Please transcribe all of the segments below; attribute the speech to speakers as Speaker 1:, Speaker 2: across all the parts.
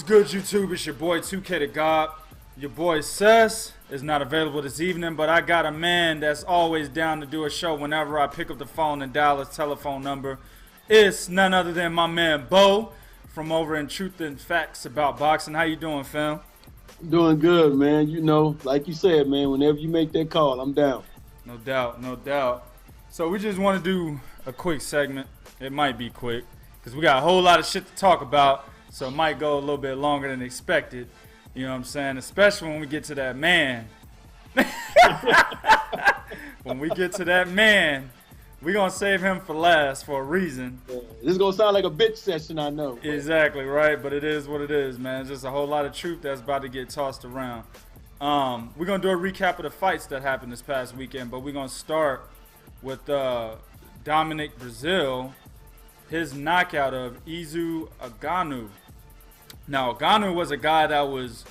Speaker 1: good, YouTube? It's your boy 2K the God. Your boy Cess is not available this evening, but I got a man that's always down to do a show whenever I pick up the phone and dial his telephone number. It's none other than my man Bo from over in Truth and Facts About Boxing. How you doing, fam?
Speaker 2: Doing good, man. You know, like you said, man, whenever you make that call, I'm down.
Speaker 1: No doubt, no doubt. So we just want to do a quick segment. It might be quick because we got a whole lot of shit to talk about, so it might go a little bit longer than expected. You know what I'm saying? Especially when we get to that man. When we get to that man, we're going to save him for last for a reason.
Speaker 2: Yeah, this is going to sound like a bitch session, I know.
Speaker 1: Exactly, right? But it is what it is, man. It's just a whole lot of truth that's about to get tossed around. We're going to do a recap of the fights that happened this past weekend, but we're going to start with Dominic Breazeale, his knockout of Ugonoh. Now, Ugonoh was a guy that was,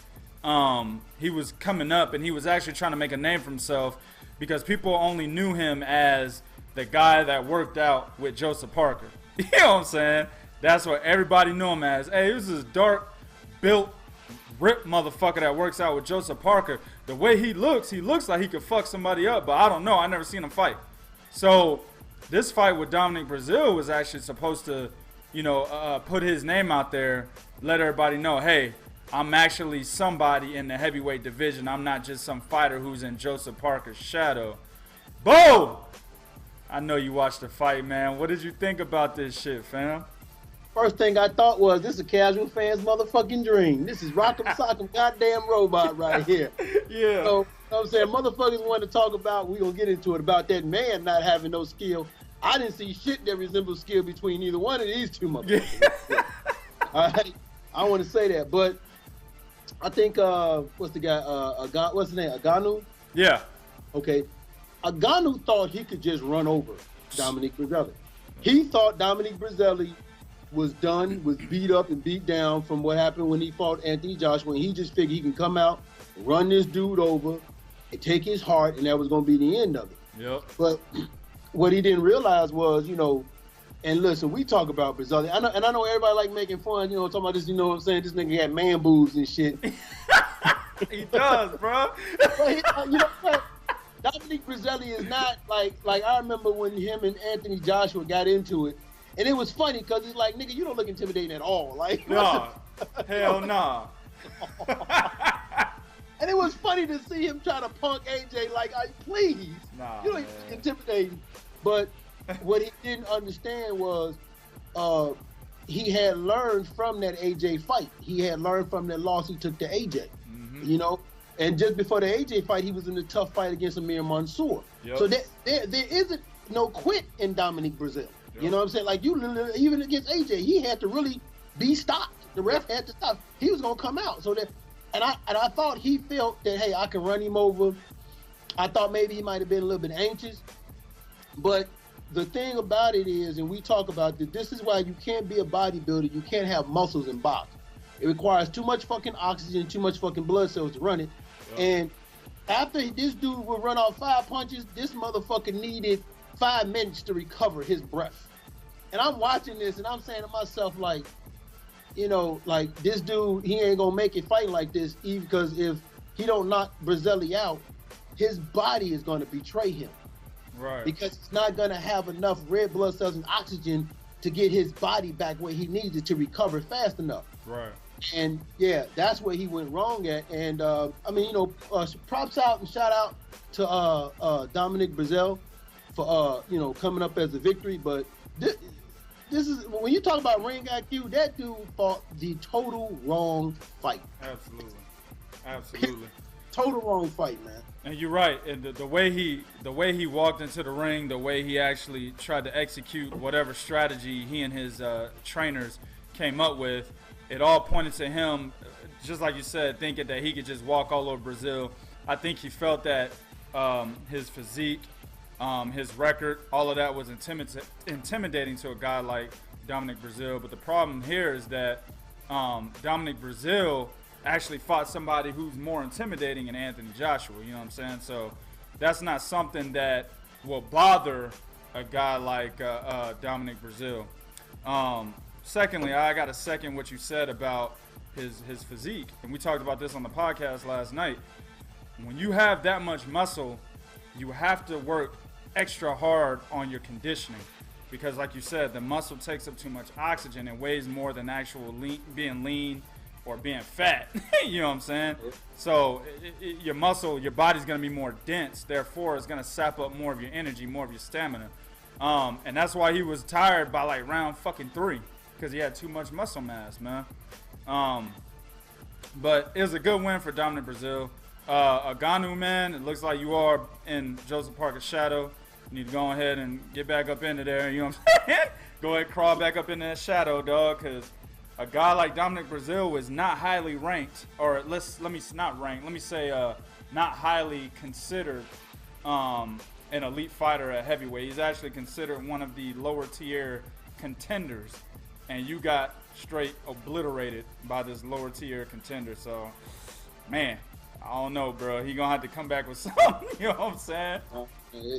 Speaker 1: he was coming up and he was actually trying to make a name for himself because people only knew him as the guy that worked out with Joseph Parker. You know what I'm saying? That's what everybody knew him as. Hey, this is dark, built, ripped motherfucker that works out with Joseph Parker. The way he looks like he could fuck somebody up, but I don't know. I never seen him fight. So this fight with Dominic Breazeale was actually supposed to, you know, put his name out there, let everybody know, hey, I'm actually somebody in the heavyweight division. I'm not just some fighter who's in Joseph Parker's shadow. Bo! I know you watched the fight, man. What did you think about this shit, fam?
Speaker 2: First thing I thought was, this is a casual fan's motherfucking dream. This is Rock'em Sock'em goddamn robot right here.
Speaker 1: Yeah.
Speaker 2: So, you know what I'm saying? Motherfuckers want to talk about, we're going to get into it, about that man not having no skill. I didn't see shit that resembles skill between either one of these two motherfuckers. Yeah. All right? I want to say that, but I think, what's the guy, what's his name, Ugonoh?
Speaker 1: Yeah.
Speaker 2: Okay. Ugonoh thought he could just run over Dominic Breazeale. He thought Dominic Breazeale was done, was beat up and beat down from what happened when he fought Anthony Joshua, and he just figured he can come out, run this dude over, and take his heart, and that was going to be the end of it.
Speaker 1: Yep.
Speaker 2: But what he didn't realize was, you know, and listen, we talk about Breazeale, I know everybody like making fun, you know, talking about this, you know what I'm saying, this nigga had man boobs and shit.
Speaker 1: He does, bro.
Speaker 2: But you know what? Dominic Breazeale is not like I remember when him and Anthony Joshua got into it, and it was funny because it's like, nigga, you don't look intimidating at all. Like,
Speaker 1: nah, hell nah.
Speaker 2: And it was funny to see him try to punk AJ like, please,
Speaker 1: nah,
Speaker 2: you don't look intimidating. But what he didn't understand was he had learned from that AJ fight. He had learned from that loss he took to AJ. Mm-hmm. You know. And just before the AJ fight, he was in a tough fight against Amir Mansour. Yep. So there isn't no quit in Dominic Breazeale. Yep. You know what I'm saying? Like, you even against AJ, he had to really be stopped. The ref had to stop. He was gonna come out. So that, and I thought he felt that, hey, I can run him over. I thought maybe he might have been a little bit anxious. But the thing about it is, and we talk about this is why you can't be a bodybuilder. You can't have muscles in boxing. It requires too much fucking oxygen, too much fucking blood cells to run it. And after this dude would run off 5 punches, this motherfucker needed 5 minutes to recover his breath. And I'm watching this and I'm saying to myself, like, you know, like, this dude, he ain't gonna make it fighting like this, even because if he don't knock Breazeale out, his body is gonna betray him.
Speaker 1: Right. Because
Speaker 2: it's not gonna have enough red blood cells and oxygen to get his body back where he needs it to recover fast enough.
Speaker 1: Right.
Speaker 2: And yeah, that's where he went wrong at. And I mean, you know, props out and shout out to Dominic Breazeale for you know, coming up as a victory. But this is, when you talk about ring IQ, that dude fought the total wrong fight.
Speaker 1: Absolutely.
Speaker 2: Total wrong fight, man.
Speaker 1: And you're right. And the way he walked into the ring, the way he actually tried to execute whatever strategy he and his trainers came up with, it all pointed to him, just like you said, thinking that he could just walk all over Breazeale. I think he felt that his physique, his record, all of that was intimidating to a guy like Dominic Breazeale. But the problem here is that Dominic Breazeale actually fought somebody who's more intimidating than Anthony Joshua. You know what I'm saying? So that's not something that will bother a guy like Dominic Breazeale. Secondly, I got to second what you said about his physique. And we talked about this on the podcast last night. When you have that much muscle, you have to work extra hard on your conditioning. Because like you said, the muscle takes up too much oxygen and weighs more than actual being lean or being fat. You know what I'm saying? So your muscle, your body's going to be more dense. Therefore, it's going to sap up more of your energy, more of your stamina. And that's why he was tired by like round fucking 3. Because he had too much muscle mass, man. But it was a good win for Dominic Breazeale. Ugonoh, man, it looks like you are in Joseph Parker's shadow. You need to go ahead and get back up into there. You know what I'm saying? Go ahead, crawl back up in that shadow, dog. Because a guy like Dominic Breazeale was not highly ranked, or not highly considered an elite fighter at heavyweight. He's actually considered one of the lower tier contenders, and you got straight obliterated by this lower tier contender. So, man, I don't know, bro. He gonna have to come back with something. You know what I'm saying?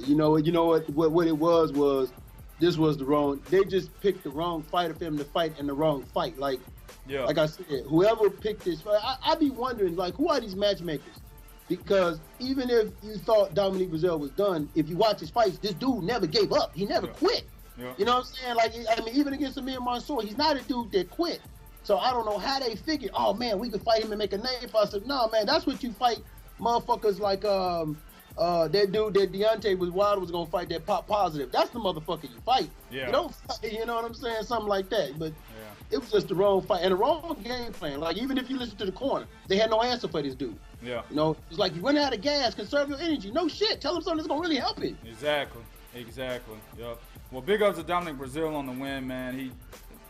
Speaker 2: You know what it was this was the wrong. They just picked the wrong fighter for him to fight in the wrong fight. Like I said, whoever picked this fight, I be wondering, like, who are these matchmakers? Because even if you thought Dominic Breazeale was done, if you watch his fights, this dude never gave up. He never quit. Yeah. You know what I'm saying? Like, I mean, even against Amir Mansour, he's not a dude that quit. So I don't know how they figured, oh man, we could fight him and make a name for us. No, man, that's what you fight motherfuckers like that dude that Deontay was gonna fight, that Pop Positive. That's the motherfucker you fight. Yeah. You don't fight, you know what I'm saying? Something like that. But it was just the wrong fight and the wrong game plan. Like, even if you listen to the corner, they had no answer for this dude. Yeah. You know, it's like, you run out of gas, conserve your energy. No shit. Tell him something that's gonna really help him.
Speaker 1: Exactly. Yep. Well, big ups to Dominic Breazeale on the win, man. He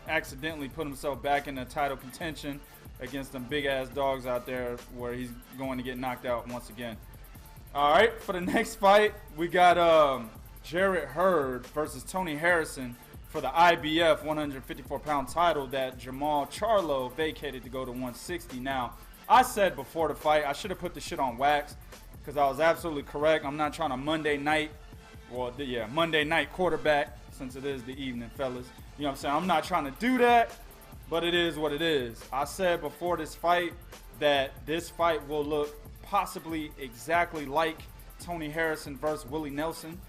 Speaker 1: accidentally put himself back in the title contention against them big ass dogs out there, where he's going to get knocked out once again. All right, for the next fight, we got Jarrett Hurd versus Tony Harrison for the IBF 154-pound title that Jamal Charlo vacated to go to 160. Now, I said before the fight, I should have put the shit on wax, because I was absolutely correct. I'm not trying to Monday night quarterback, since it is the evening, fellas. You know what I'm saying? I'm not trying to do that, but it is what it is. I said before this fight that this fight will look possibly exactly like Tony Harrison versus Willie Nelson.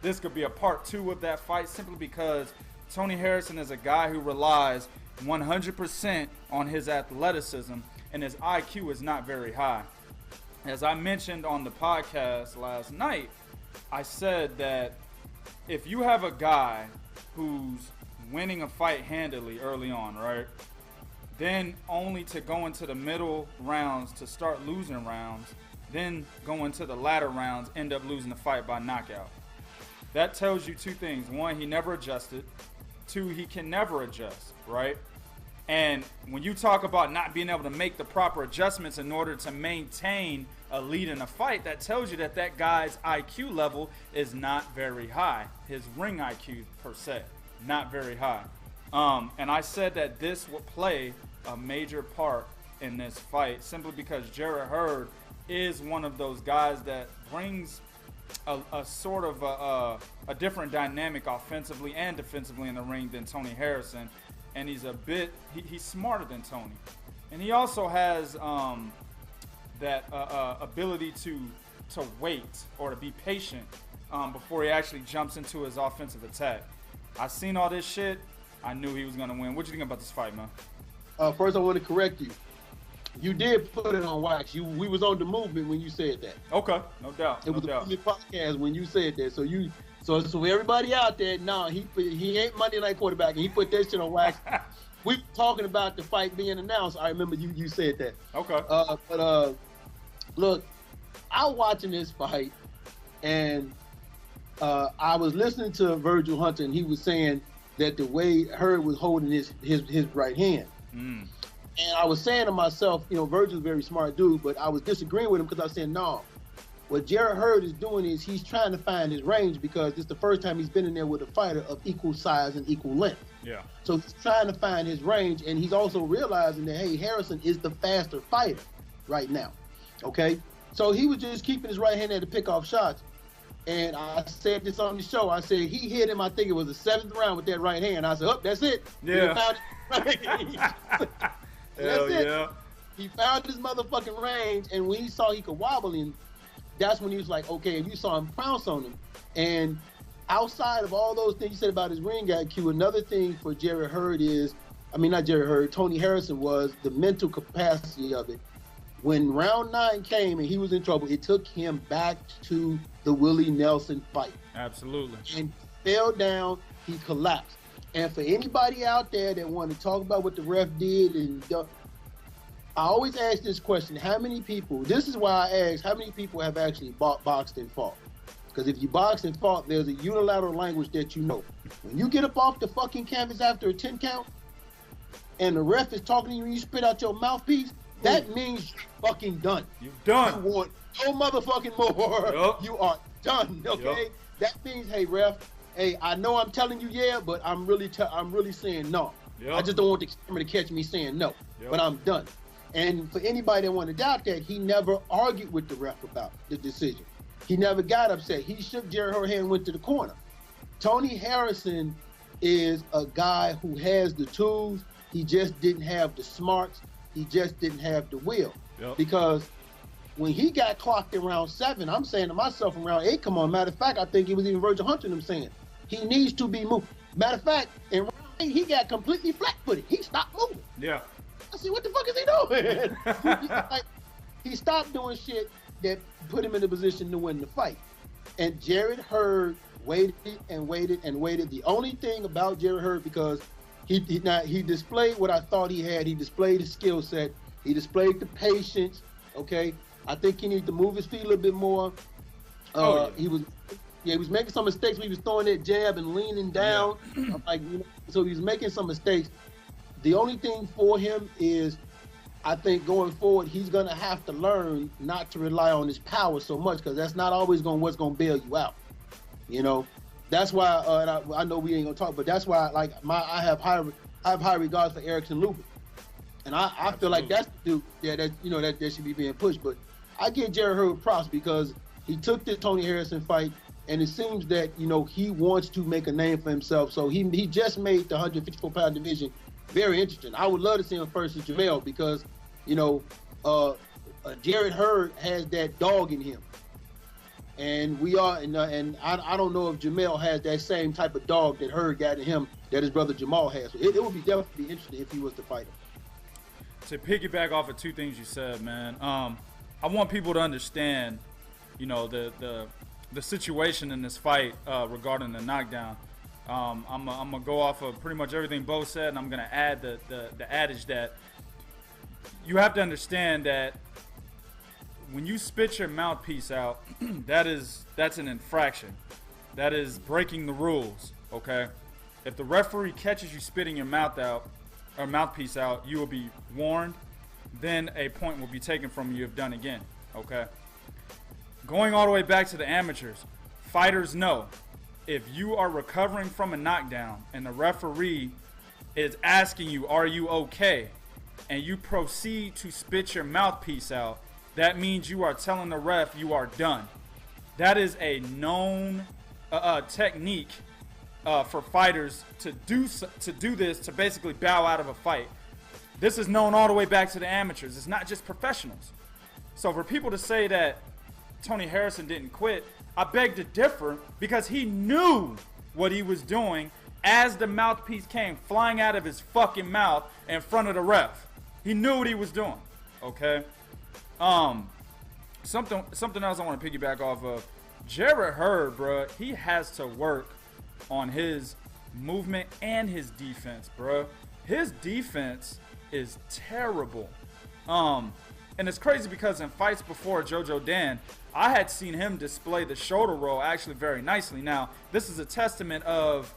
Speaker 1: This could be a part 2 of that fight, simply because Tony Harrison is a guy who relies 100% on his athleticism, and his IQ is not very high. As I mentioned on the podcast last night, I said that if you have a guy who's winning a fight handily early on, right, then only to go into the middle rounds to start losing rounds, then go into the latter rounds, end up losing the fight by knockout. That tells you 2 things. 1, he never adjusted. 2, he can never adjust, right? And when you talk about not being able to make the proper adjustments in order to maintain a lead in a fight, that tells you that that guy's IQ level is not very high. His ring IQ, per se, not very high. And I said that this would play a major part in this fight, simply because Jarrett Hurd is one of those guys that brings a sort of a different dynamic offensively and defensively in the ring than Tony Harrison. And he's he's smarter than Tony. And he also has that ability to wait, or to be patient before he actually jumps into his offensive attack. I seen all this shit. I knew he was going to win. What you think about this fight, man?
Speaker 2: First, I want to correct you. You did put it on wax. We was on the movement when you said that.
Speaker 1: Okay, no doubt.
Speaker 2: It was a podcast when you said that. So everybody out there, he ain't Monday night quarterback, and he put that shit on wax. We were talking about the fight being announced. I remember you said that.
Speaker 1: Okay.
Speaker 2: But look, I was watching this fight, and I was listening to Virgil Hunter, and he was saying that the way Hurd was holding his right hand. And I was saying to myself, Virgil's a very smart dude, but I was disagreeing with him, because I said, no, what Jarrett Hurd is doing is he's trying to find his range, because it's the first time he's been in there with a fighter of equal size and equal length. Yeah. So he's trying to find his range, and he's also realizing that, hey, Harrison is the faster fighter right now. Okay? So he was just keeping his right hand there to pick off shots. And I said this on the show. I said he hit him, I think it was the 7th round with that right hand. I said, oh, that's it.
Speaker 1: Yeah. Hell
Speaker 2: That's it.
Speaker 1: yeah.
Speaker 2: He found his motherfucking range, and when he saw he could wobble him, that's when he was like, okay, if you saw him pounce on him. And outside of all those things you said about his ring IQ, another thing for Jarrett Hurd is, I mean, not Jarrett Hurd, Tony Harrison was the mental capacity of it. When round 9 came and he was in trouble, it took him back to the Willie Nelson fight.
Speaker 1: Absolutely.
Speaker 2: And fell down, he collapsed. And for anybody out there that want to talk about what the ref did, and I always ask this question, how many people, this is why I ask, how many people have actually boxed and fought? Because if you box and fought, there's a unilateral language that you know. When you get up off the fucking canvas after a 10 count, and the ref is talking to you and you spit out your mouthpiece, that means you're fucking done.
Speaker 1: You're done.
Speaker 2: You want no motherfucking more.
Speaker 1: Yep.
Speaker 2: You are done, okay?
Speaker 1: Yep.
Speaker 2: That means, hey, ref, hey, I know I'm telling you yeah, but I'm really saying no.
Speaker 1: Yep.
Speaker 2: I just don't want the camera to catch me saying no, but I'm done. And for anybody that want to doubt that, he never argued with the ref about the decision. He never got upset. He shook Jarrett Hurd hand and went to the corner. Tony Harrison is a guy who has the tools. He just didn't have the smarts. He just didn't have the will.
Speaker 1: Yep.
Speaker 2: Because when he got clocked in round 7, I'm saying to myself in round 8, come on. Matter of fact, I think it was even Virgil Hunter and him saying, he needs to be moved. Matter of fact, in round 8, he got completely flat-footed. He stopped moving.
Speaker 1: Yeah.
Speaker 2: I said, what the fuck is he doing? He stopped doing shit that put him in a position to win the fight. And Jarrett Hurd waited and waited and waited. The only thing about Jarrett Hurd, because he displayed what I thought he had. He displayed his skill set. He displayed the patience. Okay, I think he needed to move his feet a little bit more. He was making some mistakes. He was throwing that jab and leaning down. So he was making some mistakes. The only thing for him is, I think going forward, he's going to have to learn not to rely on his power so much, because that's not always what's going to bail you out. You know, that's why I know we ain't going to talk, but that's why I have high regards for Erickson Lubin, and I feel like that's the dude that should be being pushed. But I give Jarrett Hurd props because he took the Tony Harrison fight, and it seems that he wants to make a name for himself. So he just made the 154-pound division very interesting. I would love to see him versus Jamel because, Jarrett Hurd has that dog in him, and I don't know if Jamel has that same type of dog that Hurd got in him that his brother Jamal has. So it would be definitely interesting if he was to fight him.
Speaker 1: To piggyback off of two things you said, man, I want people to understand, the situation in this fight regarding the knockdown. I'm gonna go off of pretty much everything Bo said, and I'm gonna add the adage that you have to understand that when you spit your mouthpiece out, that's an infraction. That is breaking the rules. Okay, if the referee catches you spitting your mouthpiece out, you will be warned. Then a point will be taken from you if done again. Okay. Going all the way back to the amateurs, fighters know. If you are recovering from a knockdown and the referee is asking you, are you okay? And you proceed to spit your mouthpiece out, that means you are telling the ref you are done. That is a known technique for fighters to do this, to basically bow out of a fight. This is known all the way back to the amateurs. It's not just professionals. So for people to say that Tony Harrison didn't quit, I beg to differ, because he knew what he was doing as the mouthpiece came flying out of his fucking mouth in front of the ref. He knew what he was doing. Okay. Something else I want to piggyback off of. Jarrett Hurd, bro, he has to work on his movement and his defense, bro. His defense is terrible. And it's crazy because in fights before Jojo Dan, I had seen him display the shoulder roll actually very nicely. Now, this is a testament of,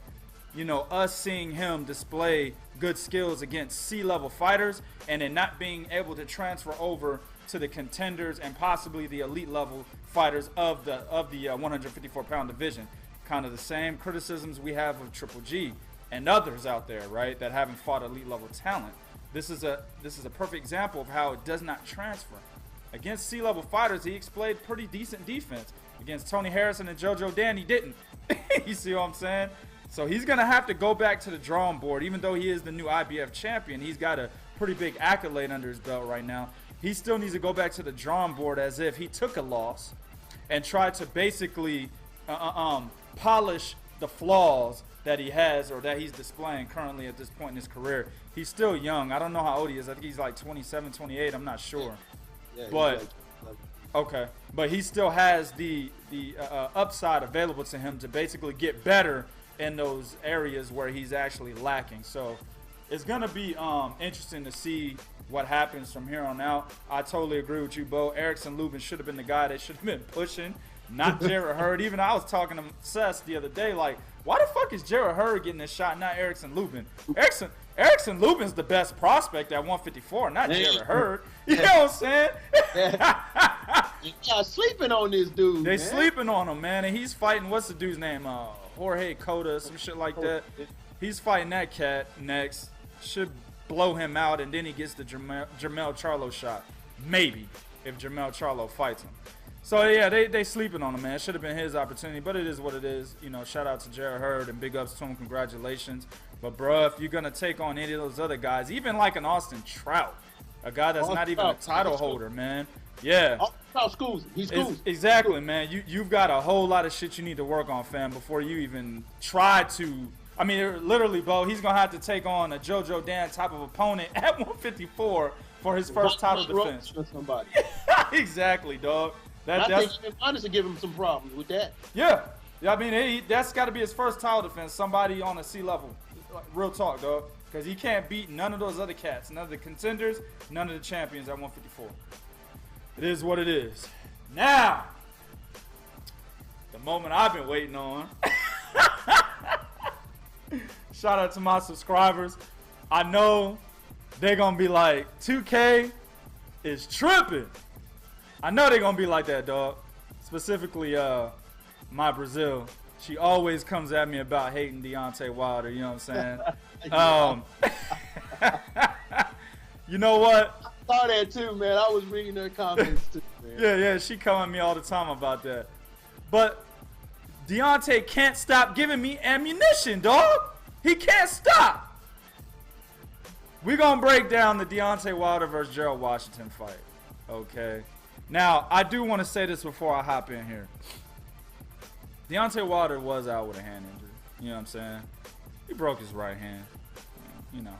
Speaker 1: us seeing him display good skills against C-level fighters and then not being able to transfer over to the contenders and possibly the elite level fighters of the 154-pound division. Kind of the same criticisms we have of Triple G and others out there, right, that haven't fought elite level talent. This is a perfect example of how it does not transfer. Against C-level fighters, he displayed pretty decent defense. Against Tony Harrison and JoJo Dan, he didn't. You see what I'm saying? So he's going to have to go back to the drawing board. Even though he is the new IBF champion, he's got to pretty big accolade under his belt right now. He still needs to go back to the drawing board as if he took a loss and try to basically polish the flaws that he has or that he's displaying currently at this point in his career. He's still young. I don't know how old he is. I think he's like 27, 28. I'm not sure.
Speaker 2: Yeah,
Speaker 1: but okay, but he still has the upside available to him to basically get better in those areas where he's actually lacking. So it's gonna be interesting to see what happens from here on out. I totally agree with you, Bo. Erickson Lubin should have been the guy that should have been pushing, not Jarrett Hurd. Even I was talking to Sess the other day, like, why the fuck is Jarrett Hurd getting this shot, not Erickson Lubin? Erickson Lubin's the best prospect at 154, not Jarrett Hurd. You know what I'm saying?
Speaker 2: Y'all sleeping on this dude.
Speaker 1: They sleeping on him, man, and he's fighting. What's the dude's name? Jorge Cota, some shit like that. He's fighting that cat next. Should blow him out, and then he gets the Jermell Charlo shot. Maybe, if Jermell Charlo fights him. So, yeah, they sleeping on him, man. It should have been his opportunity, but it is what it is. You know, shout out to Jarrett Hurd and big ups to him. Congratulations. But, bro, if you're going to take on any of those other guys, even like an Austin Trout, a guy that's not even a title holder, man. Yeah.
Speaker 2: Trout schools. He's schools.
Speaker 1: Exactly, man. You've got a whole lot of shit you need to work on, fam, before you even try to. I mean, literally, Bo, he's going to have to take on a JoJo Dan type of opponent at 154 for his first title defense.
Speaker 2: Somebody.
Speaker 1: Exactly, dog.
Speaker 2: I think honestly give him some problems with that.
Speaker 1: Yeah. I mean, that's got to be his first title defense, somebody on a C level. Like, real talk, dog. Because he can't beat none of those other cats, none of the contenders, none of the champions at 154. It is what it is. Now, the moment I've been waiting on. Shout out to my subscribers. I know they're going to be like, 2K is tripping. I know they're going to be like that, dog. Specifically, my Breazeale. She always comes at me about hating Deontay Wilder, you know what I'm saying? You know what?
Speaker 2: I saw that too, man. I was reading her comments too, man.
Speaker 1: Yeah, she come at me all the time about that. But Deontay can't stop giving me ammunition, dog. He can't stop. We're going to break down the Deontay Wilder versus Gerald Washington fight. Okay. Now, I do want to say this before I hop in here. Deontay Wilder was out with a hand injury. You know what I'm saying? He broke his right hand. You know.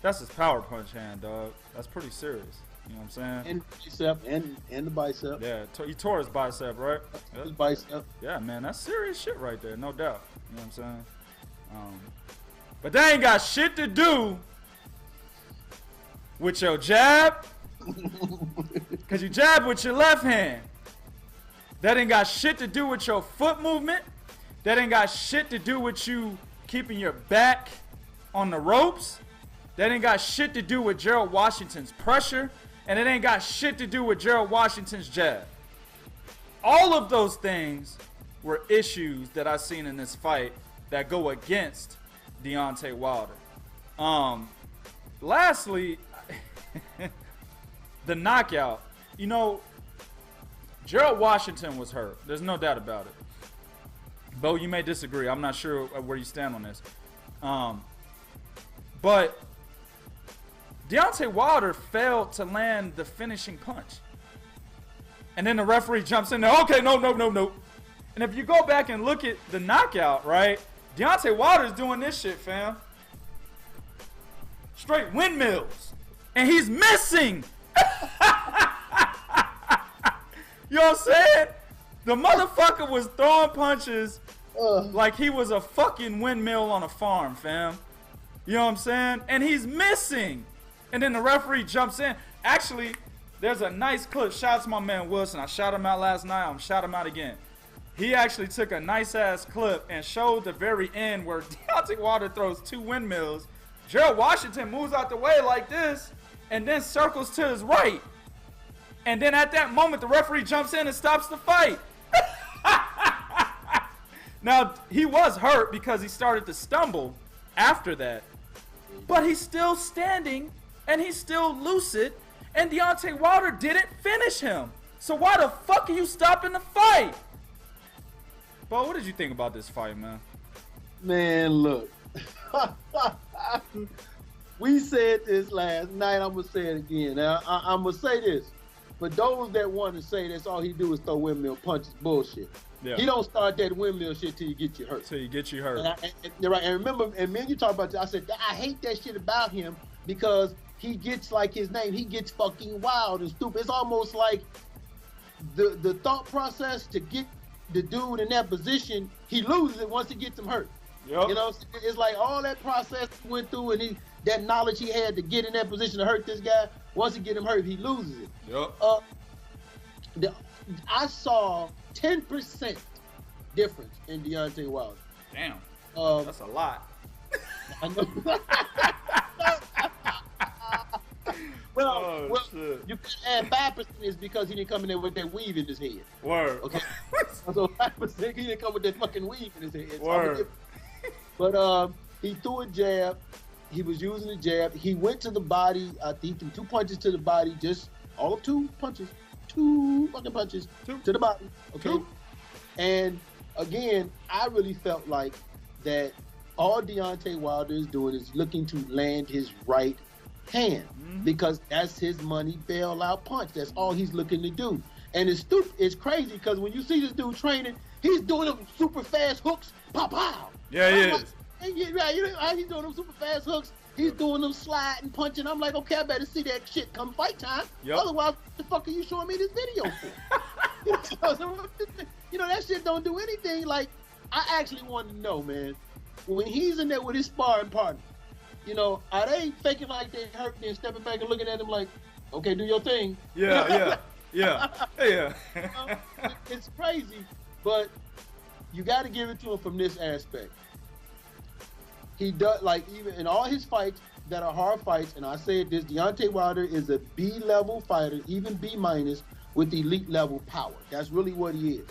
Speaker 1: That's his power punch hand, dog. That's pretty serious. You know what I'm saying?
Speaker 2: And bicep and the bicep.
Speaker 1: Yeah, he tore his bicep, right?
Speaker 2: His bicep.
Speaker 1: Yeah, man, that's serious shit right there, no doubt. You know what I'm saying? But that ain't got shit to do with your jab. Because you jab with your left hand. That ain't got shit to do with your foot movement. That ain't got shit to do with you keeping your back on the ropes. That ain't got shit to do with Gerald Washington's pressure. And it ain't got shit to do with Gerald Washington's jab. All of those things were issues that I seen in this fight that go against Deontay Wilder. Lastly, the knockout. You know, Gerald Washington was hurt. There's no doubt about it. Bo, you may disagree. I'm not sure where you stand on this. But Deontay Wilder failed to land the finishing punch. And then the referee jumps in there. Okay, no. And if you go back and look at the knockout, right? Deontay Wilder's doing this shit, fam. Straight windmills. And he's missing. You know what I'm saying? The motherfucker was throwing punches like he was a fucking windmill on a farm, fam. You know what I'm saying? And he's missing. And then the referee jumps in. Actually, there's a nice clip. Shout out to my man Wilson. I shouted him out last night. I'm shout him out again. He actually took a nice-ass clip and showed the very end where Deontay Wilder throws two windmills. Gerald Washington moves out the way like this and then circles to his right. And then at that moment, the referee jumps in and stops the fight. Now, he was hurt because he started to stumble after that. But he's still standing, and he's still lucid, and Deontay Wilder didn't finish him. So why the fuck are you stopping the fight? Bo, what did you think about this fight, man?
Speaker 2: Man, look. We said this last night. I'm gonna say it again. Now I'm gonna say this. For those that want to say that's all he do is throw windmill punches, bullshit.
Speaker 1: Yeah.
Speaker 2: He don't start that windmill shit till you get you hurt.
Speaker 1: Till you get you hurt.
Speaker 2: And right. And remember, and me and you talk about that. I said I hate that shit about him because he gets like his name. He gets fucking wild and stupid. It's almost like the thought process to get the dude in that position. He loses it once he gets him hurt.
Speaker 1: Yep.
Speaker 2: You know, it's like all that process he went through and that knowledge he had to get in that position to hurt this guy. Once he get him hurt, he loses it.
Speaker 1: Yep.
Speaker 2: I saw 10% difference in Deontay Wilder.
Speaker 1: Damn. That's a lot.
Speaker 2: I know. well,
Speaker 1: shit.
Speaker 2: You can add 5% is because he didn't come in there with that weave in his head.
Speaker 1: Word.
Speaker 2: Okay. So 5% he didn't come with that fucking weave in his head.
Speaker 1: Word.
Speaker 2: But he threw a jab. He was using a jab. He went to the body. He threw 2 punches to the body. Just all of 2 punches. 2 fucking punches to the body. Okay.
Speaker 1: 2.
Speaker 2: And again, I really felt like that all Deontay Wilder is doing is looking to land his right hand because that's his money bailout punch. That's all he's looking to do. And it's crazy because when you see this dude training, he's doing them super fast hooks. Pow, pow.
Speaker 1: Yeah, he is.
Speaker 2: Right, you know, he's doing them super fast hooks. He's doing them sliding, punching. I'm like, okay, I better see that shit come fight time.
Speaker 1: Yep.
Speaker 2: Otherwise, what the fuck are you showing me this video for? You know, that shit don't do anything. Like, I actually want to know, man, when he's in there with his sparring partner, you know, are they faking like they hurt and stepping back and looking at him like, okay, do your thing?
Speaker 1: Yeah.
Speaker 2: It's crazy, but you got to give it to him from this aspect. He does, like, even in all his fights that are hard fights, and I said this, Deontay Wilder is a B-level fighter, even B- with elite level power. That's really what he is.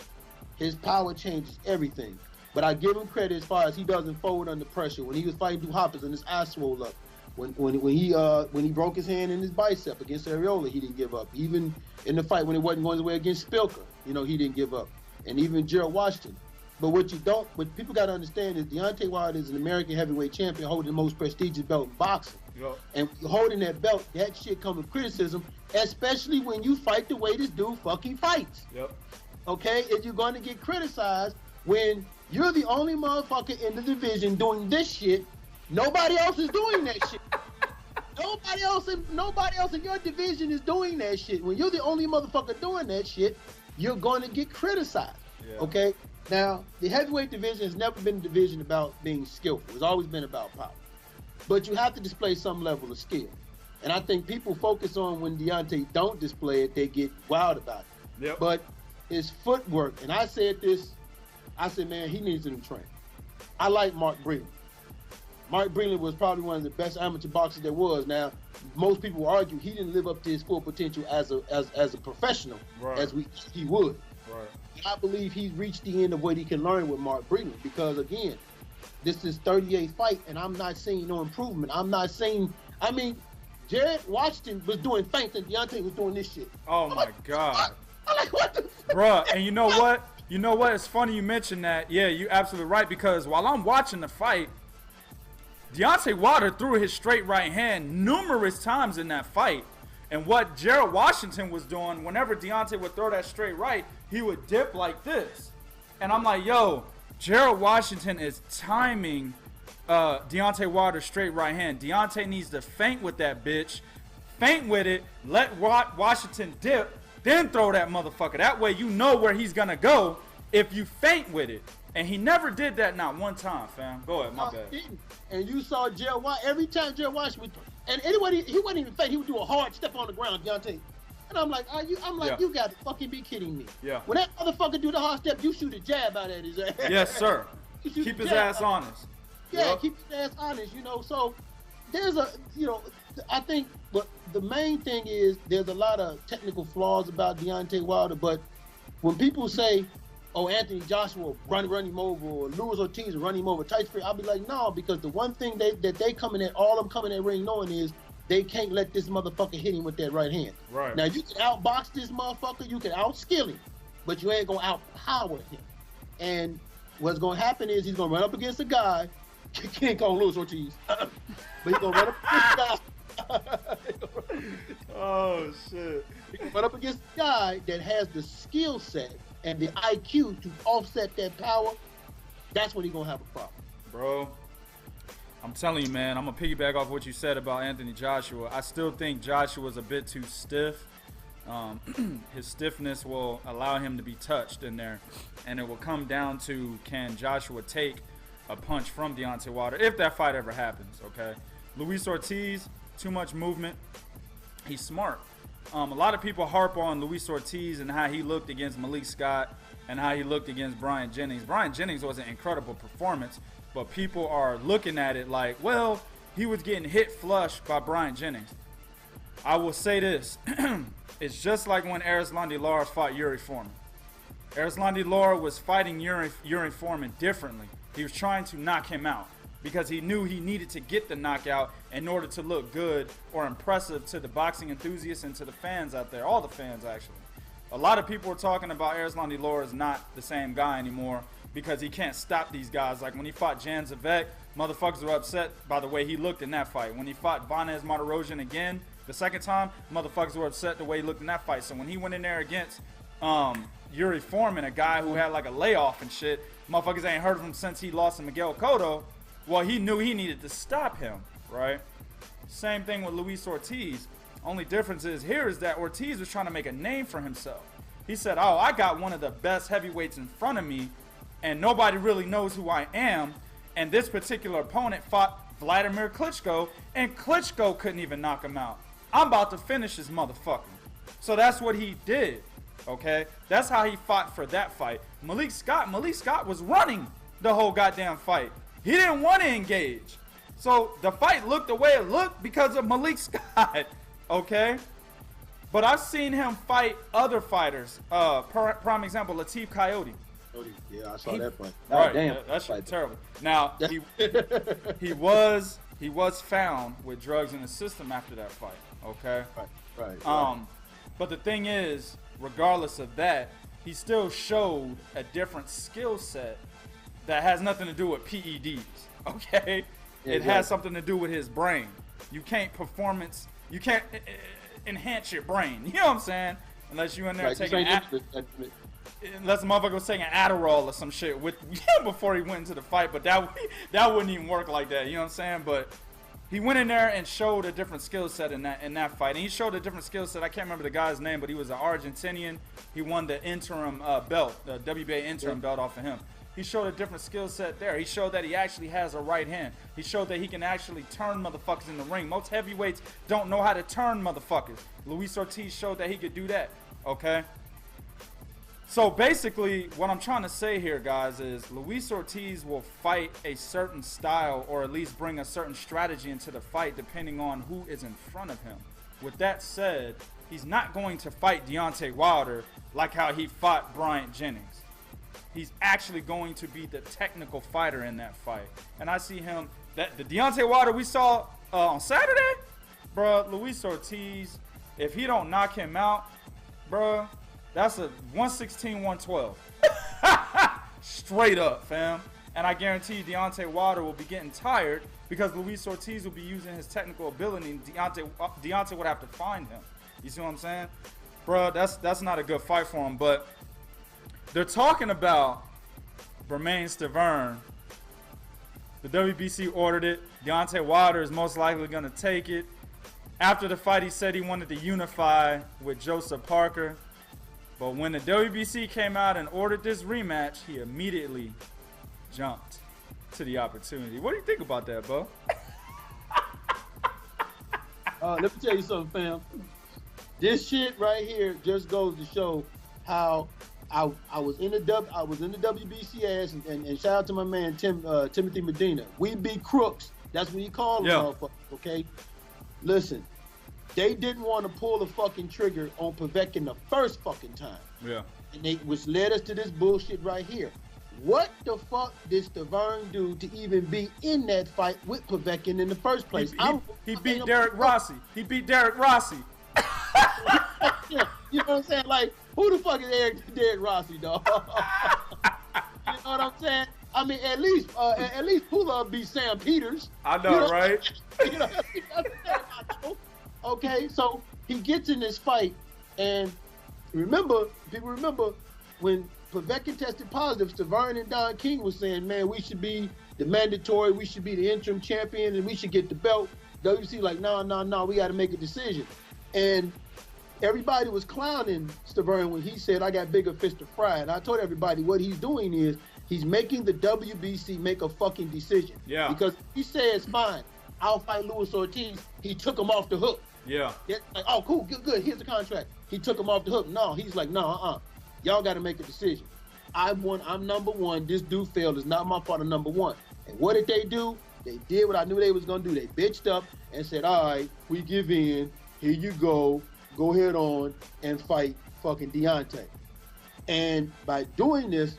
Speaker 2: His power changes everything. But I give him credit as far as he doesn't fold under pressure. When he was fighting through hoppers and his eye swole up, when he broke his hand in his bicep against Areola, he didn't give up. Even in the fight when it wasn't going his way against Spilker, you know, he didn't give up. And even Gerald Washington. But what people got to understand is Deontay Wilder is an American heavyweight champion holding the most prestigious belt in boxing.
Speaker 1: Yep.
Speaker 2: And holding that belt, that shit comes with criticism, especially when you fight the way this dude fucking fights.
Speaker 1: Yep. Okay?
Speaker 2: If you're going to get criticized when you're the only motherfucker in the division doing this shit, nobody else is doing that shit. Nobody else in your division is doing that shit. When you're the only motherfucker doing that shit, you're going to get criticized.
Speaker 1: Yeah.
Speaker 2: Okay? Now, the heavyweight division has never been a division about being skillful. It's always been about power. But you have to display some level of skill. And I think people focus on when Deontay don't display it, they get wild about it.
Speaker 1: Yep.
Speaker 2: But his footwork, and I said this, man, he needs a new trainer. I like Mark Breazeale. Mark Breazeale was probably one of the best amateur boxers there was. Now, most people will argue he didn't live up to his full potential as a professional,
Speaker 1: right,
Speaker 2: as he would.
Speaker 1: Right.
Speaker 2: I believe he's reached the end of what he can learn with Mark Breazeale because, again, this is 38th fight, and I'm not seeing no improvement. Jarrett Washington was doing feints, and Deontay was doing this shit.
Speaker 1: Oh, my God.
Speaker 2: I'm like, what the fuck?
Speaker 1: Bruh, and you know what? You know what? It's funny you mentioned that. Yeah, you're absolutely right, because while I'm watching the fight, Deontay Wilder threw his straight right hand numerous times in that fight. And what Gerald Washington was doing, whenever Deontay would throw that straight right, he would dip like this. And I'm like, yo, Gerald Washington is timing Deontay Wilder's straight right hand. Deontay needs to feint with that bitch. Feint with it, let Washington dip, then throw that motherfucker. That way you know where he's going to go if you feint with it. And he never did that not one time, fam. Go ahead, my bad.
Speaker 2: And you saw Gerald Washington, every time Gerald Washington would, and anybody, he wasn't even fake. He would do a hard step on the ground, Deontay. And I'm like, you got to fucking be kidding me.
Speaker 1: Yeah.
Speaker 2: When that motherfucker do the hard step, you shoot a jab out at his ass.
Speaker 1: Yes, sir. Keep his ass honest.
Speaker 2: Yeah,
Speaker 1: yep.
Speaker 2: Keep his ass honest, you know. So there's I think, but the main thing is there's a lot of technical flaws about Deontay Wilder, but when people say, oh, Anthony Joshua run him over, or Luis Ortiz run him over, tight spirit, I'll be like, no, because the one thing that they coming at, all them coming at ring knowing is they can't let this motherfucker hit him with that right hand.
Speaker 1: Right.
Speaker 2: Now, you can outbox this motherfucker, you can outskill him, but you ain't gonna outpower him. And what's gonna happen is he's gonna run up against a guy King Kong Lewis Ortiz. But he's gonna run up against a guy.
Speaker 1: Oh shit.
Speaker 2: He's gonna run up against a guy that has the skill set and the IQ to offset that power. That's when he's gonna have a problem.
Speaker 1: Bro, I'm telling you, man, I'm gonna piggyback off what you said about Anthony Joshua. I still think Joshua's a bit too stiff. His stiffness will allow him to be touched in there, and it will come down to, can Joshua take a punch from Deontay Wilder if that fight ever happens, okay? Luis Ortiz, too much movement. He's smart. A lot of people harp on Luis Ortiz and how he looked against Malik Scott and how he looked against Brian Jennings. Brian Jennings was an incredible performance, but people are looking at it like, well, he was getting hit flush by Brian Jennings. I will say this. It's just like when Erislandy Lara fought Yuri Foreman. Erislandy Lara was fighting Yuri Foreman differently. He was trying to knock him out because he knew he needed to get the knockout in order to look good or impressive to the boxing enthusiasts and to the fans out there, all the fans actually. A lot of people are talking about Erislandy Lara is not the same guy anymore because he can't stop these guys. Like when he fought Jan Zavek, motherfuckers were upset by the way he looked in that fight. When he fought Vanez Martirosyan again, the second time, motherfuckers were upset the way he looked in that fight. So when he went in there against Yuri Foreman, a guy who had like a layoff and shit, motherfuckers ain't heard of him since he lost to Miguel Cotto. Well, he knew he needed to stop him, right? Same thing with Luis Ortiz. Only difference is here is that Ortiz was trying to make a name for himself. He said, oh, I got one of the best heavyweights in front of me, and nobody really knows who I am. And this particular opponent fought Vladimir Klitschko, and Klitschko couldn't even knock him out. I'm about to finish this motherfucker. So that's what he did, okay? That's how he fought for that fight. Malik Scott was running the whole goddamn fight. He didn't want to engage. So the fight looked the way it looked because of Malik Scott, okay? But I've seen him fight other fighters. Prime example, Latif Coyote.
Speaker 2: Yeah, I saw that fight.
Speaker 1: Right,
Speaker 2: damn,
Speaker 1: that shit terrible. Now, he was found with drugs in the system after that fight, okay?
Speaker 2: Right.
Speaker 1: But the thing is, regardless of that, he still showed a different skill set that has nothing to do with PEDs, okay? It has something to do with his brain. You can't enhance your brain. You know what I'm saying? Unless you in there taking unless the motherfucker was taking Adderall or some shit with before he went into the fight, but that wouldn't even work like that. You know what I'm saying? But he went in there and showed a different skill set in that fight. And he showed a different skill set. I can't remember the guy's name, but he was an Argentinian. He won the interim belt, the WBA interim belt off of him. He showed a different skill set there. He showed that he actually has a right hand. He showed that he can actually turn motherfuckers in the ring. Most heavyweights don't know how to turn motherfuckers. Luis Ortiz showed that he could do that, okay? So basically, what I'm trying to say here, guys, is Luis Ortiz will fight a certain style or at least bring a certain strategy into the fight depending on who is in front of him. With that said, he's not going to fight Deontay Wilder like how he fought Bryant Jennings. He's actually going to be the technical fighter in that fight. And I see him, the Deontay Wilder we saw on Saturday, bro, Luis Ortiz, if he don't knock him out, bro, that's a 116-112. Straight up, fam. And I guarantee Deontay Wilder will be getting tired because Luis Ortiz will be using his technical ability and Deontay would have to find him. You see what I'm saying? Bro, that's not a good fight for him. But they're talking about Bermane Stiverne. The WBC ordered it. Deontay Wilder is most likely going to take it. After the fight, he said he wanted to unify with Joseph Parker. But when the WBC came out and ordered this rematch, he immediately jumped to the opportunity. What do you think about that, bro?
Speaker 2: Let me tell you something, fam. This shit right here just goes to show how I was in the WBC ass and shout out to my man Timothy Medina. We be crooks. That's what you call them, motherfuckers, okay? Listen. They didn't want to pull the fucking trigger on Povetkin the first fucking time.
Speaker 1: Yeah.
Speaker 2: And which led us to this bullshit right here. What the fuck did Stiverne do to even be in that fight with Povetkin in the first place?
Speaker 1: He beat Derek Rossi. He beat Derek Rossi.
Speaker 2: You know what I'm saying? Like, who the fuck is Derek Rossi, dog? You know what I'm saying? I mean, at least pull up be Sam Peters.
Speaker 1: I know, right?
Speaker 2: You know, okay, so he gets in this fight, and people remember when Povetkin tested positive, Stiverne and Don King was saying, man, we should be the mandatory, we should be the interim champion, and we should get the belt. WC like, no, we got to make a decision. And everybody was clowning Stiverne when he said, I got bigger fish to fry. And I told everybody what he's doing is he's making the WBC make a fucking decision.
Speaker 1: Yeah.
Speaker 2: Because he says, fine, I'll fight Luis Ortiz. He took him off the hook.
Speaker 1: Yeah.
Speaker 2: Like, oh, cool, good. Here's the contract. He took him off the hook. No, he's like, no, y'all got to make a decision. I'm number one. This dude failed. It's not my fault. I'm number one. And what did they do? They did what I knew they was going to do. They bitched up and said, all right, we give in. Here you go. Go ahead on and fight fucking Deontay. And by doing this,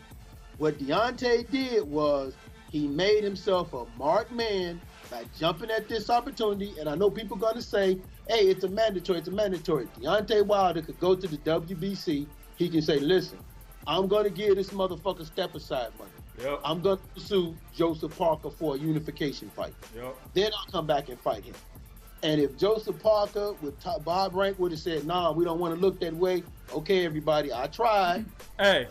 Speaker 2: what Deontay did was he made himself a marked man by jumping at this opportunity. And I know people going to say, hey, it's a mandatory. Deontay Wilder could go to the WBC. He can say, listen, I'm going to give this motherfucker step aside money.
Speaker 1: Yep.
Speaker 2: I'm going to pursue Joseph Parker for a unification fight.
Speaker 1: Yep.
Speaker 2: Then I'll come back and fight him. And if Joseph Parker with Bob Rank would have said, nah, we don't want to look that way. Okay, everybody, I tried.
Speaker 1: Hey.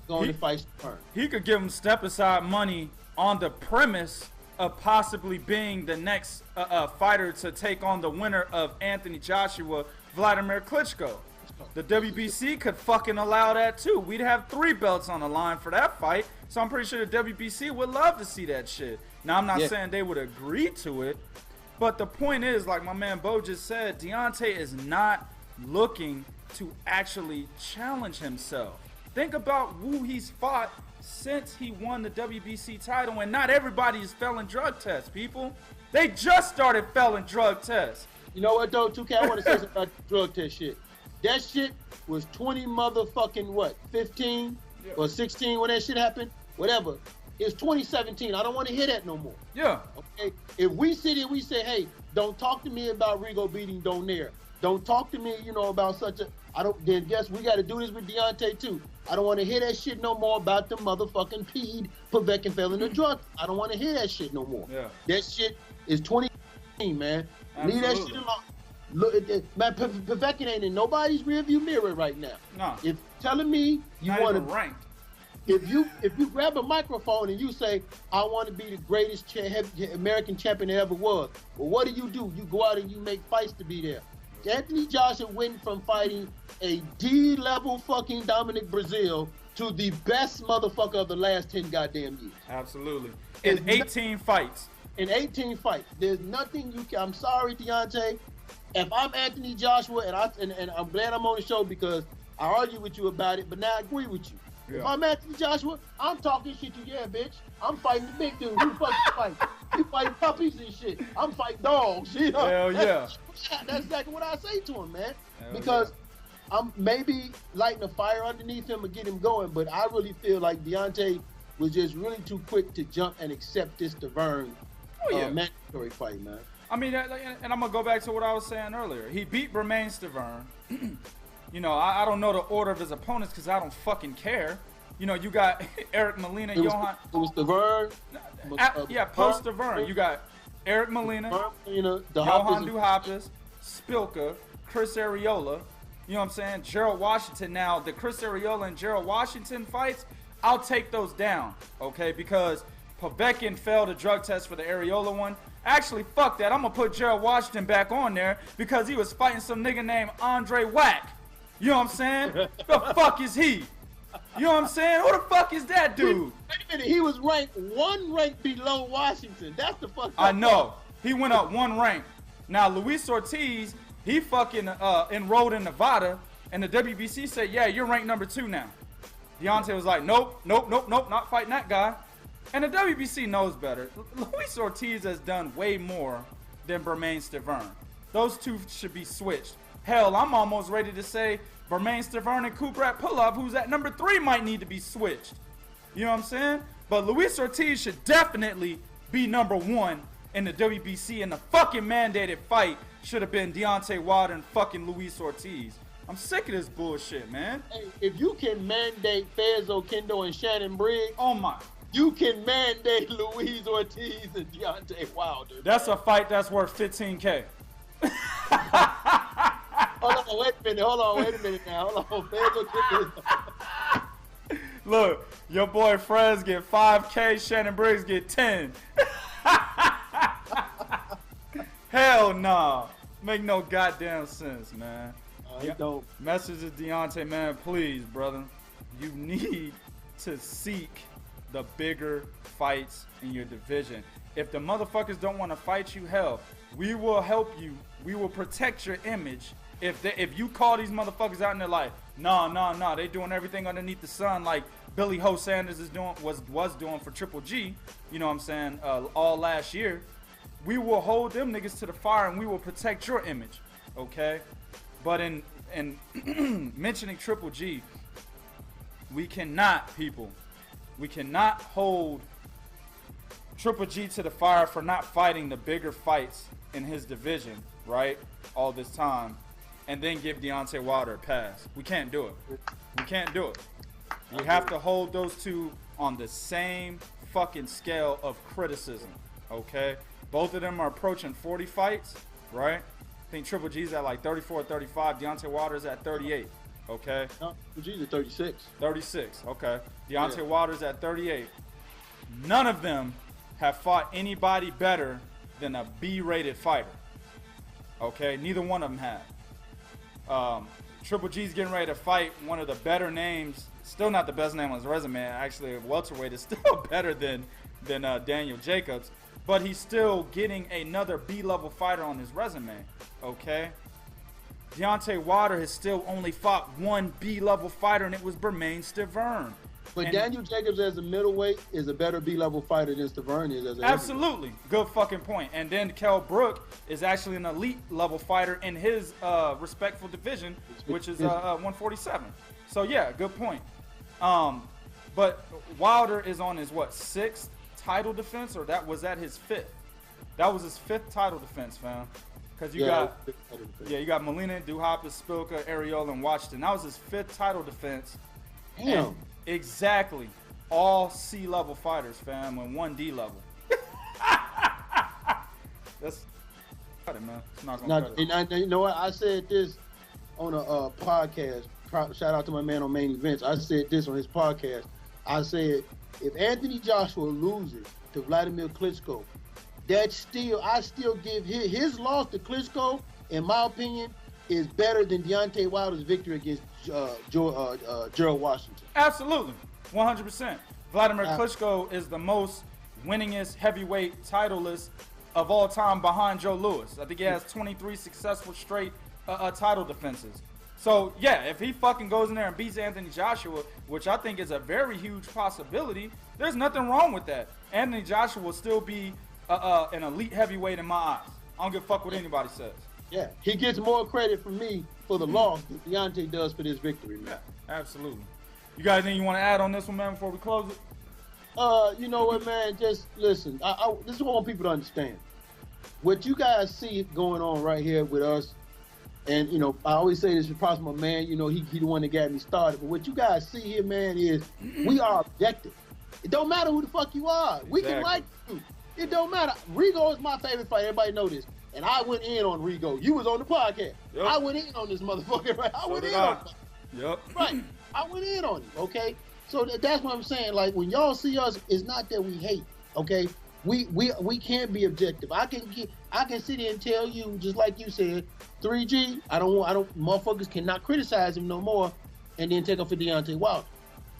Speaker 2: Going to fight Stiverne.
Speaker 1: He could give him step aside money on the premise of possibly being the next fighter to take on the winner of Anthony Joshua, Vladimir Klitschko. The WBC could fucking allow that too. We'd have 3 belts on the line for that fight. So I'm pretty sure the WBC would love to see that shit. Now, I'm not saying they would agree to it. But the point is, like my man Bo just said, Deontay is not looking to actually challenge himself. Think about who he's fought since he won the WBC title, and not everybody is failing drug tests, people. They just started failing drug tests.
Speaker 2: You know what, though, 2K? I want to say something about the drug test shit. That shit was 20 motherfucking, 15 or 16 when that shit happened? Whatever. It's 2017. I don't want to hear that no more.
Speaker 1: Yeah.
Speaker 2: Okay? If we sit here, we say, hey, don't talk to me about Rigo beating Donaire. Don't talk to me, about such a... Then guess we got to do this with Deontay, too. I don't want to hear that shit no more about the motherfucking Povetkin failing the drug. I don't want to hear that shit no more.
Speaker 1: Yeah.
Speaker 2: That shit is 2018, man.
Speaker 1: Absolutely.
Speaker 2: Leave that shit alone. Look, man, Povetkin ain't in nobody's rearview mirror right now.
Speaker 1: No.
Speaker 2: If telling me you want to
Speaker 1: ranked.
Speaker 2: If you grab a microphone and you say, I want to be the greatest American champion there ever was, well, what do? You go out and you make fights to be there. Anthony Joshua went from fighting a D-level fucking Dominic Breazeale to the best motherfucker of the last 10 goddamn years.
Speaker 1: Absolutely. In 18 fights.
Speaker 2: In 18 fights. There's nothing you can... I'm sorry, Deontay. If I'm Anthony Joshua, and I'm glad I'm on the show because I argue with you about it, but now I agree with you. Yeah. If I'm Anthony Joshua, I'm talking shit to you, bitch. I'm fighting the big dude. Who fucking fight? You fighting puppies and shit. I'm fighting dogs.
Speaker 1: Hell yeah.
Speaker 2: That's exactly what I say to him, man.
Speaker 1: Hell
Speaker 2: because I'm maybe lighting a fire underneath him and get him going, but I really feel like Deontay was just really too quick to jump and accept this Stiverne mandatory fight, man.
Speaker 1: I mean, and I'm going to go back to what I was saying earlier. He beat Breazeale Stiverne. I don't know the order of his opponents because I don't fucking care. You got Eric Molina, Johan.
Speaker 2: It was Stiverne.
Speaker 1: Post Stiverne. You got Eric Molina, Johan Duhaupas, Spilka, Chris Arreola. You know what I'm saying? Gerald Washington. Now, the Chris Arreola and Gerald Washington fights, I'll take those down, okay? Because Povetkin failed a drug test for the Arreola one. Actually, fuck that. I'm going to put Gerald Washington back on there because he was fighting some nigga named Andre Wack. You know what I'm saying? The fuck is he? You know what I'm saying? Who the fuck is that dude?
Speaker 2: Wait a minute. He was ranked 1 rank below Washington. That's the fuck.
Speaker 1: I know. He went up 1 rank. Now, Luis Ortiz, he fucking enrolled in Nevada, and the WBC said, yeah, you're ranked number 2 now. Deontay was like, nope, not fighting that guy. And the WBC knows better. Luis Ortiz has done way more than Breazeale Stiverne. Those two should be switched. Hell, I'm almost ready to say Breazeale Stiverne and Kubrat Pulev, who's at number 3, might need to be switched. You know what I'm saying? But Luis Ortiz should definitely be number 1 in the WBC, and the fucking mandated fight should have been Deontay Wilder and fucking Luis Ortiz. I'm sick of this bullshit, man.
Speaker 2: Hey, if you can mandate Fez Oquendo and Shannon Briggs,
Speaker 1: oh my
Speaker 2: You can mandate Luis Ortiz and Deontay Wilder.
Speaker 1: That's a fight that's worth $15K.
Speaker 2: Hold on, wait a minute now. Hold on, man, go get this.
Speaker 1: Look, your boy Frez get 5K, Shannon Briggs get 10. Hell nah. Make no goddamn sense, man.
Speaker 2: I don't.
Speaker 1: Message to Deontay, man, please, brother. You need to seek the bigger fights in your division. If the motherfuckers don't want to fight you, hell, we will help you. We will protect your image. If you call these motherfuckers out and they're like, nah, they doing everything underneath the sun like Billy Ho Sanders is doing was doing for Triple G, you know what I'm saying, all last year, we will hold them niggas to the fire and we will protect your image, okay? But in mentioning Triple G, we cannot hold Triple G to the fire for not fighting the bigger fights in his division, right? All this time, and then give Deontay Wilder a pass. We can't do it. We can't do it. We have to hold those two on the same fucking scale of criticism, okay? Both of them are approaching 40 fights, right? I think Triple G's at like 34, 35. Deontay Wilder's at 38, okay?
Speaker 2: No, Triple G's at 36.
Speaker 1: 36, okay. Deontay Wilder's at 38. None of them have fought anybody better than a B-rated fighter. Okay, neither one of them have. Triple G's getting ready to fight one of the better names. Still not the best name on his resume. Actually, welterweight is still better than Daniel Jacobs. But he's still getting another B-level fighter on his resume. Okay. Deontay Wilder has still only fought one B-level fighter, and it was Stiverne.
Speaker 2: But Daniel Jacobs as a middleweight is a better B-level fighter than Stiverne is as a
Speaker 1: absolutely. Good fucking point. And then Kell Brook is actually an elite level fighter in his respectful division, which is 147. So yeah, good point. But Wilder is on his sixth title defense, or was that his fifth? That was his fifth title defense, fam. Because you got Molina, Duhapa, Spilka, Areola, and Washington. That was his fifth title defense.
Speaker 2: Damn.
Speaker 1: And exactly. All C-level fighters, fam, and one D-level. That's cut it, man. It's not gonna cut it.
Speaker 2: And you know what? I said this on a podcast. Shout out to my man on Main Events. I said this on his podcast. I said, if Anthony Joshua loses to Vladimir Klitschko, I still give his loss to Klitschko, in my opinion, is better than Deontay Wilder's victory against Gerald Washington.
Speaker 1: Absolutely, 100%. Vladimir Klitschko is the most winningest heavyweight titleist of all time behind Joe Louis. I think he has 23 successful straight title defenses. So, yeah, if he fucking goes in there and beats Anthony Joshua, which I think is a very huge possibility, there's nothing wrong with that. Anthony Joshua will still be an elite heavyweight in my eyes. I don't give a fuck what anybody says.
Speaker 2: Yeah, he gets more credit from me for the loss than Deontay does for this victory, man.
Speaker 1: Yeah, absolutely. You guys anything you want to add on this one, man, before we close it?
Speaker 2: You know what, man? Just listen. This is what I want people to understand. What you guys see going on right here with us, and, you know, I always say this with Prosper, man, you know, he the one that got me started. But what you guys see here, man, is we are objective. It don't matter who the fuck you are. Exactly. We can like you. It don't matter. Rigo is my favorite fighter. Everybody know this. And I went in on Rigo. You was on the podcast. Yep. I went in on this motherfucker, right? I went in on him.
Speaker 1: Yep.
Speaker 2: Right. I went in on him, okay? So that's what I'm saying. Like, when y'all see us, it's not that we hate, okay? We can't be objective. I can sit here and tell you, just like you said, 3G, motherfuckers cannot criticize him no more and then take off for Deontay Wilder.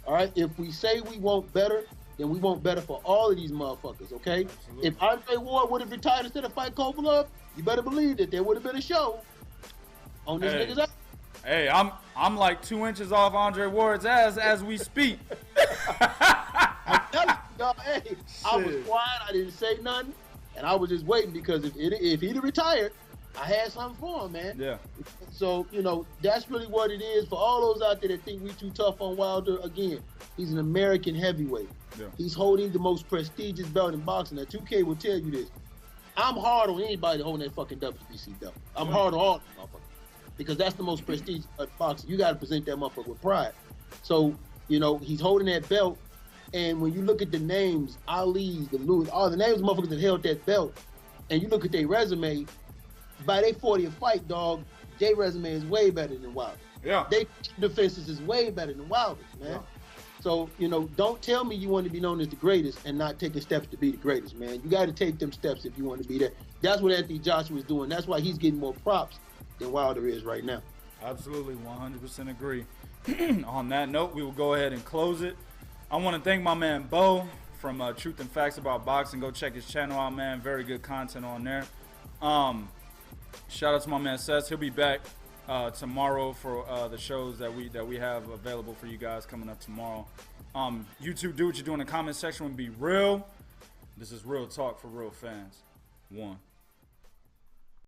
Speaker 2: All right? If we say we want better, then we want better for all of these motherfuckers, okay? Absolutely. If Andre Ward would have retired instead of fight Kovalev, you better believe that there would have been a show on this nigga's ass.
Speaker 1: Hey, I'm like 2 inches off Andre Ward's ass as we speak.
Speaker 2: I'm telling you, dog, hey, shit. I was quiet, I didn't say nothing, and I was just waiting because if he'd have retired, I had something for him, man.
Speaker 1: Yeah.
Speaker 2: So, you know, that's really what it is. For all those out there that think we too tough on Wilder, again, he's an American heavyweight. Yeah. He's holding the most prestigious belt in boxing. Now, 2K will tell you this. I'm hard on anybody holding that fucking WBC belt. I'm hard on all motherfuckers because that's the most prestigious boxing. You got to present that motherfucker with pride. So, you know, he's holding that belt, And when you look at the names, Ali's, the Lewis, all the names of motherfuckers that held that belt, and you look at their resume, by their 40th fight, dog, their resume is way better than Wilder.
Speaker 1: Yeah.
Speaker 2: Their defenses is way better than Wilder's, man. Yeah. So, you know, don't tell me you want to be known as the greatest and not taking steps to be the greatest, man. You got to take them steps if you want to be there. That's what Anthony Joshua is doing. That's why he's getting more props than Wilder is right now.
Speaker 1: Absolutely, 100% agree. On that note, we will go ahead and close it. I want to thank my man Bo from Truth and Facts About Boxing. Go check his channel out, man. Very good content on there. Shout out to my man Seth. He'll be back tomorrow for the shows that we have available for you guys coming up tomorrow. YouTube, do what you do in the comment section and be real. This is real talk for real fans. 1.